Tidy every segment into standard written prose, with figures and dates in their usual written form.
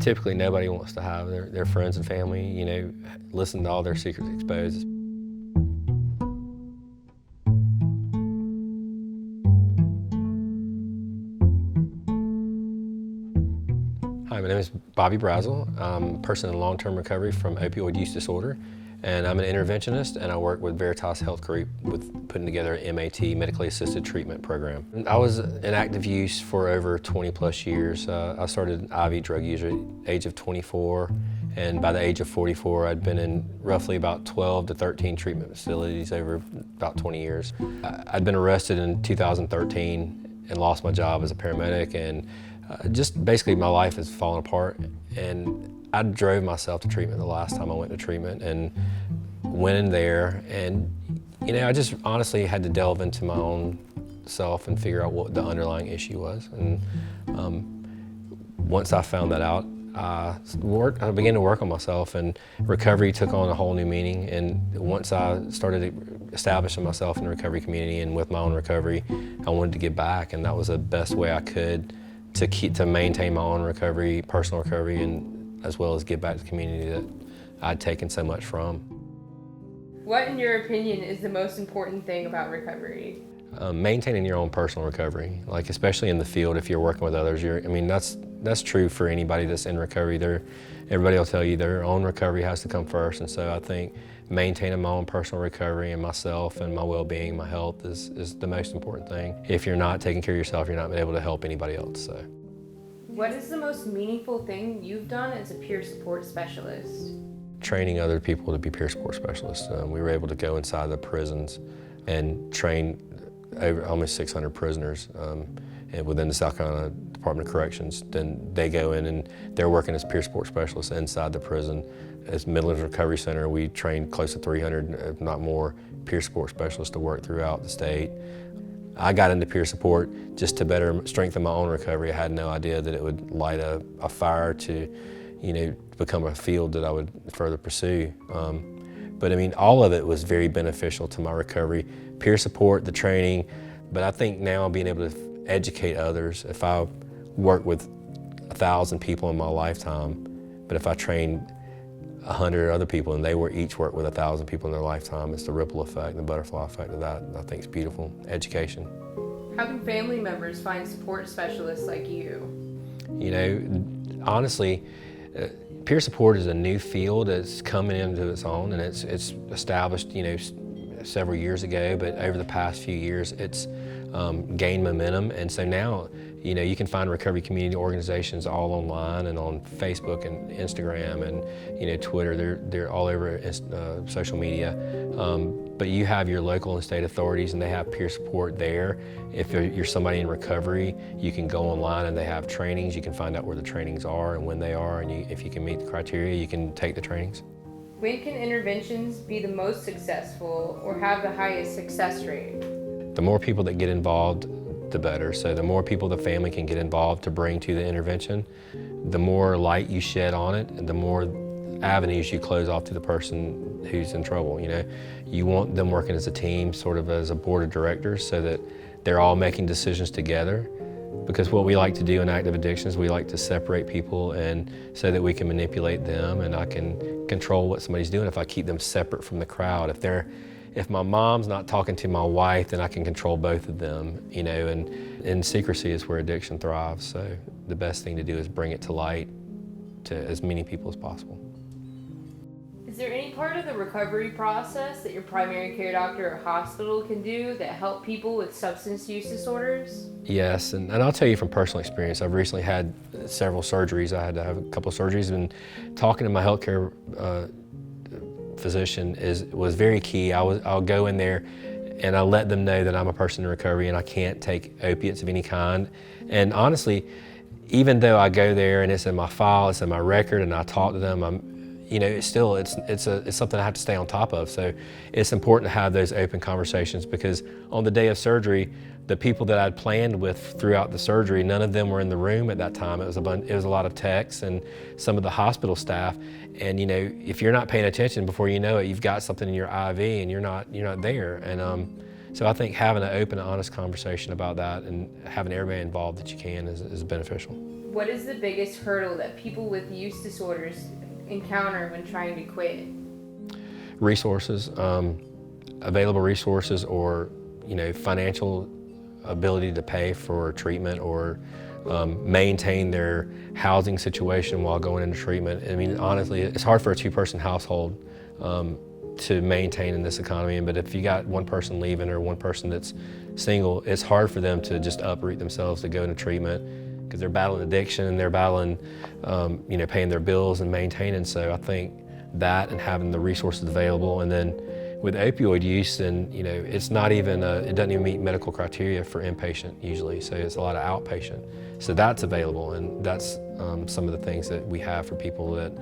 typically nobody wants to have their friends and family, listen to all their secrets exposed. Hi, my name is Bobby Brazell. I'm a person in long-term recovery from opioid use disorder, and I'm an interventionist, and I work with Varitas Health Group with putting together an MAT, medically assisted treatment program. I was in active use for over 20 plus years. I started an IV drug user at the age of 24, and by the age of 44, I'd been in roughly about 12 to 13 treatment facilities over about 20 years. I'd been arrested in 2013 and lost my job as a paramedic, and just basically my life has fallen apart, and I drove myself to treatment the last time I went to treatment, and went in there, and I just honestly had to delve into my own self and figure out what the underlying issue was. And once I found that out, I began to work on myself, and recovery took on a whole new meaning. And once I started establishing myself in the recovery community and with my own recovery, I wanted to give back, and that was the best way I could to maintain my own recovery, personal recovery, and as well as give back to the community that I'd taken so much from. What, in your opinion, is the most important thing about recovery? Maintaining your own personal recovery, like especially in the field, if you're working with others. That's true for anybody that's in recovery. Everybody will tell you their own recovery has to come first, and so I think maintaining my own personal recovery and myself and my well-being, my health is the most important thing. If you're not taking care of yourself, you're not able to help anybody else. So, what is the most meaningful thing you've done as a peer support specialist? Training other people to be peer support specialists. We were able to go inside the prisons and train over almost 600 prisoners and within the South Carolina Department of Corrections. Then they go in and they're working as peer support specialists inside the prison. As Midlands Recovery Center, we trained close to 300, if not more, peer support specialists to work throughout the state. I got into peer support just to better strengthen my own recovery. I had no idea that it would light a fire to, become a field that I would further pursue. But I mean, all of it was very beneficial to my recovery. Peer support, the training, but I think now being able to educate others, if I work with 1,000 people in my lifetime, but if I trained 100 other people and they each work with 1,000 people in their lifetime, it's the ripple effect, the butterfly effect of that. I think it's beautiful. Education. How can family members find support specialists like you? Honestly, peer support is a new field that's coming into its own, and it's established, several years ago, but over the past few years, it's gained momentum, and so now, you can find recovery community organizations all online and on Facebook and Instagram and Twitter. They're all over social media. But you have your local and state authorities, and they have peer support there. If you're somebody in recovery, you can go online and they have trainings. You can find out where the trainings are and when they are, and if you can meet the criteria, you can take the trainings. When can interventions be the most successful or have the highest success rate? The more people that get involved, the better. So the more people the family can get involved to bring to the intervention, the more light you shed on it, and the more avenues you close off to the person who's in trouble. You want them working as a team, sort of as a board of directors, so that they're all making decisions together. Because what we like to do in active addictions, we like to separate people, and so that we can manipulate them, and I can control what somebody's doing if I keep them separate from the crowd. If my mom's not talking to my wife, then I can control both of them, and secrecy is where addiction thrives. So the best thing to do is bring it to light to as many people as possible. Is there any part of the recovery process that your primary care doctor or hospital can do that help people with substance use disorders? Yes, and I'll tell you from personal experience, I've recently had several surgeries. I had to have a couple of surgeries, and talking to my healthcare physician was very key. I'll go in there and I let them know that I'm a person in recovery and I can't take opiates of any kind. And honestly, even though I go there and it's in my file, it's in my record, and I talk to them, it's something I have to stay on top of. So it's important to have those open conversations, because on the day of surgery, the people that I'd planned with throughout the surgery, none of them were in the room at that time. It was a lot of techs and some of the hospital staff. And if you're not paying attention, before you know it, you've got something in your IV and you're not there. And so I think having an open and honest conversation about that and having everybody involved that you can is beneficial. What is the biggest hurdle that people with use disorders encounter when trying to quit? Resources, available resources, or financial ability to pay for treatment, or maintain their housing situation while going into treatment. I mean, honestly, it's hard for a two-person household to maintain in this economy, but if you got one person leaving or one person that's single, it's hard for them to just uproot themselves to go into treatment, because they're battling addiction and they're battling paying their bills and maintaining. So I think that, and having the resources available, and then with opioid use, and it's not even it doesn't even meet medical criteria for inpatient usually, so it's a lot of outpatient. So that's available, and that's some of the things that we have for people that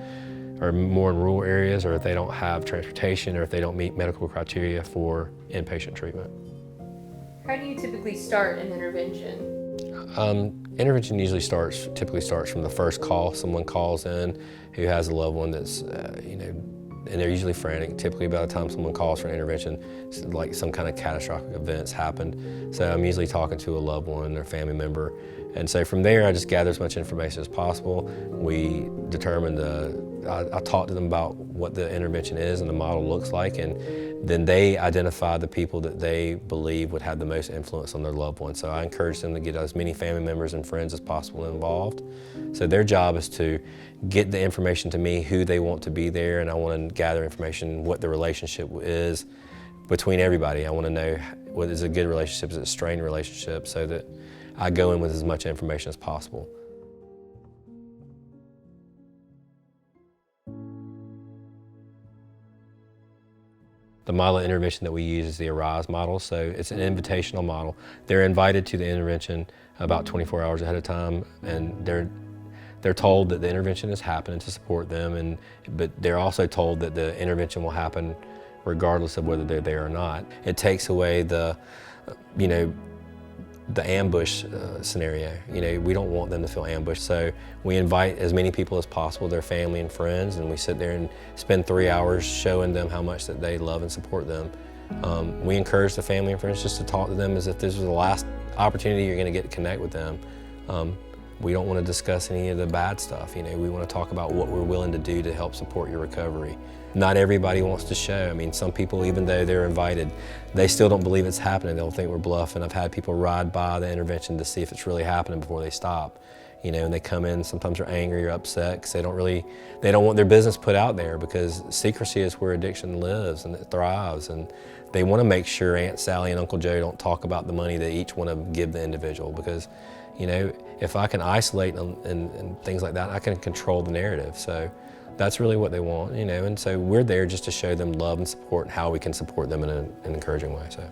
are more in rural areas, or if they don't have transportation, or if they don't meet medical criteria for inpatient treatment. How do you typically start an intervention? Intervention usually typically starts from the first call. Someone calls in who has a loved one that's, and they're usually frantic. Typically by the time someone calls for an intervention, it's like some kind of catastrophic event's happened. So I'm usually talking to a loved one or family member. And so from there, I just gather as much information as possible. We determine I talk to them about what the intervention is and the model looks like, and then they identify the people that they believe would have the most influence on their loved one. So I encourage them to get as many family members and friends as possible involved. So their job is to get the information to me, who they want to be there, and I want to gather information, what the relationship is between everybody. I want to know what is a good relationship, is it a strained relationship, so that I go in with as much information as possible. The model of intervention that we use is the ARISE model, so it's an invitational model. They're invited to the intervention about 24 hours ahead of time, and they're told that the intervention is happening to support them, but they're also told that the intervention will happen regardless of whether they're there or not. It takes away the ambush scenario. We don't want them to feel ambushed, so we invite as many people as possible, their family and friends, and we sit there and spend 3 hours showing them how much that they love and support them. We encourage the family and friends just to talk to them as if this was the last opportunity you're going to get to connect with them. We don't want to discuss any of the bad stuff. We want to talk about what we're willing to do to help support your recovery. Not everybody wants to show. I mean, some people, even though they're invited, they still don't believe it's happening. They'll think we're bluffing. I've had people ride by the intervention to see if it's really happening before they stop. And they come in, sometimes they're angry or upset because they don't want their business put out there, because secrecy is where addiction lives and it thrives. And they want to make sure Aunt Sally and Uncle Joe don't talk about the money they each want to give the individual, because if I can isolate and things like that, I can control the narrative. So that's really what they want, and so we're there just to show them love and support and how we can support them in an encouraging way. So.